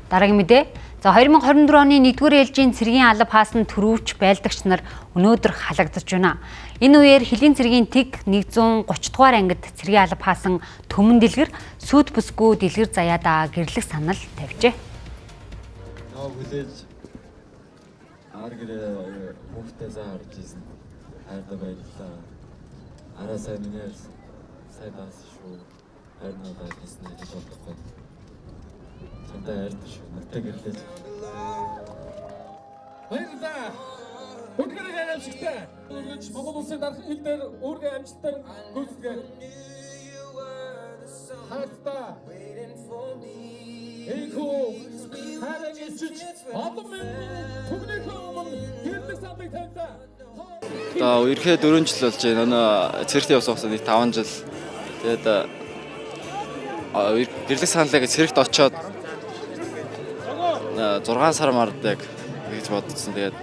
Дараагийн мэдээ. За 2024 оны 1-р ээлжийн цэргийн алба хаасан төрөвч байлдагч нар өнөөдөр халагдаж байна. Энэ үеэр Хилийн цэргийн ТИГ 130 дугаар ангид цэргийн алба хаасан Төмөн Дэлгэр сүйт бүсгүй дэлгэр заяада гэрлэх санал тавьжээ. Хүлээж аргэрээ хүүхдээ заарж ийсэн. Хайртай баярлалаа. Араа сайн минь сайн даас шүү. Хайр надад хийснээр гэж бодохгүй. Чамтай хайртай шүү. Надтай гэрлээж. Баярлалаа. Бүгдээрээ амжилттай. Үргэлж Монгол улсын дарах хил дээр өөрийн амжилтаар гүйцэтгэх. Хайртай. Эйхүү харагч олон мянган түгнийхээ өмнө гэрлэх саналыг тавьлаа. Одоо ерхээ 4 жил болж байна. Өнөө цэрэгт явсан нийт 5 жил. Тэгээд гэрлэх саналыг цэрэгт очоод 6 сар марддаг гэж бодсон. Тэгээд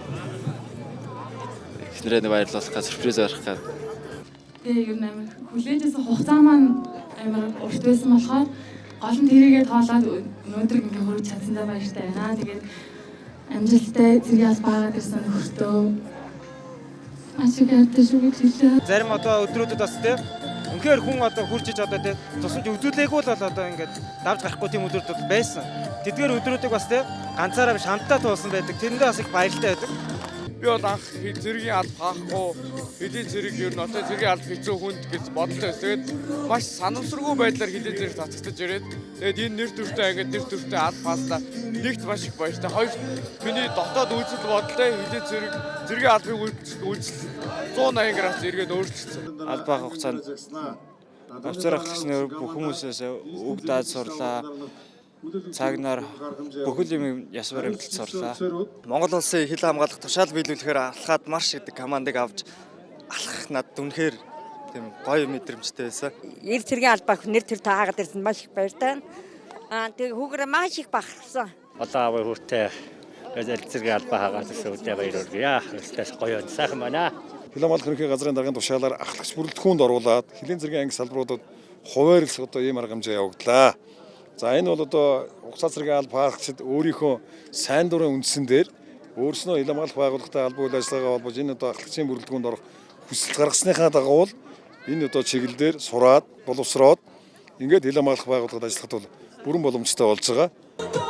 эхнэрээ баярлуулах гэж сюрприз барих гэж. Тэгээ ер нь амар хүлээжсэн хугацаа маань амар урт байсан болохоор гол нь тэрийгээ тоолоод өнөөдөр ингээ хөрөж чадсандаа баяртай байна. Тэгээд амжилттай цэргийн алба хаагаад ирсэн нөхөртөө маш их хайртай шүү гэж хэлээ. Зарим одоо өдрүүдэд бас тийм үнэхээр хүн одоо хурж иж одоо тийм тусамж үзүүлээгүй л одоо ингээд давж гарахгүй тийм өдрүүд бол байсан. Тэдгээр өдрүүдийг бас тийм ганцаараа биш хамтдаа туулсан байдаг. Тэрэндээ бас их баяртай байдаг. Би бол анх цэргийн алба хаахгүй Хилийн цэрэг ер нь одоо цэргийн алба хэцүү хүнд гэж бодолтой байсан. Тэгээд маш санамсаргүй байдлаар Хилийн цэрэг цацагдаж ирээд тэгээд энэ нэр төртэй ингээд нэр төртэй алба хааснаа нэгт маш их баяртай. Хоёр миний дотоод үйлдэл бодолтой Хилийн цэргийн албыг үйлдэл 180 градус эргээд өөрчлөсөн. Албаа хугацаанд офицер ахлагчны бүх хүмүүсээс үг даад сурлаа. Цагнаар бүхэл юм ясвар амжилт сурлаа. Монгол улсын хил хамгаалах тушаал биелүүлэхээр алхаад марш гэдэг командыг авч алхах надад үнэхээр тийм гоё мэдрэмжтэй байсан. Ир цэргийн албаа нэр төр таагаад ирсэн маш их баяртай. Тэгээ хүүгээрээ маш их бахархсан. Одоо аваа хүүтэй ир цэргийн албаа хаагаад ирсэн үедээ баяр хүргье. Өстөс гоё сайхан байна. Хил хамгаалах ерөнхий газрын даргын тушаалаар ахлагч бүрэлдэхүүнд оруулаад Хилийн цэргийн анги салбаруудад хуваарлах одоо ийм арга хэмжээ явагдлаа. За энэ бол одоо хугацаа цэргийн алба хаагчид өөрийнхөө сайн дурын үндсэн дээр өөрснөө хил хамгаалах байгууллагатай албан үйл ажиллагаа холбож энэ одоо ахлагчийн бүрэлдэхүүнд орох хүсэлт гаргасныхаа дагуу энэ одоо чиглэлээр сураад боловсроод ингээд хил хамгаалах байгууллагад ажиллахад бол бүрэн боломжтой болж байгаа.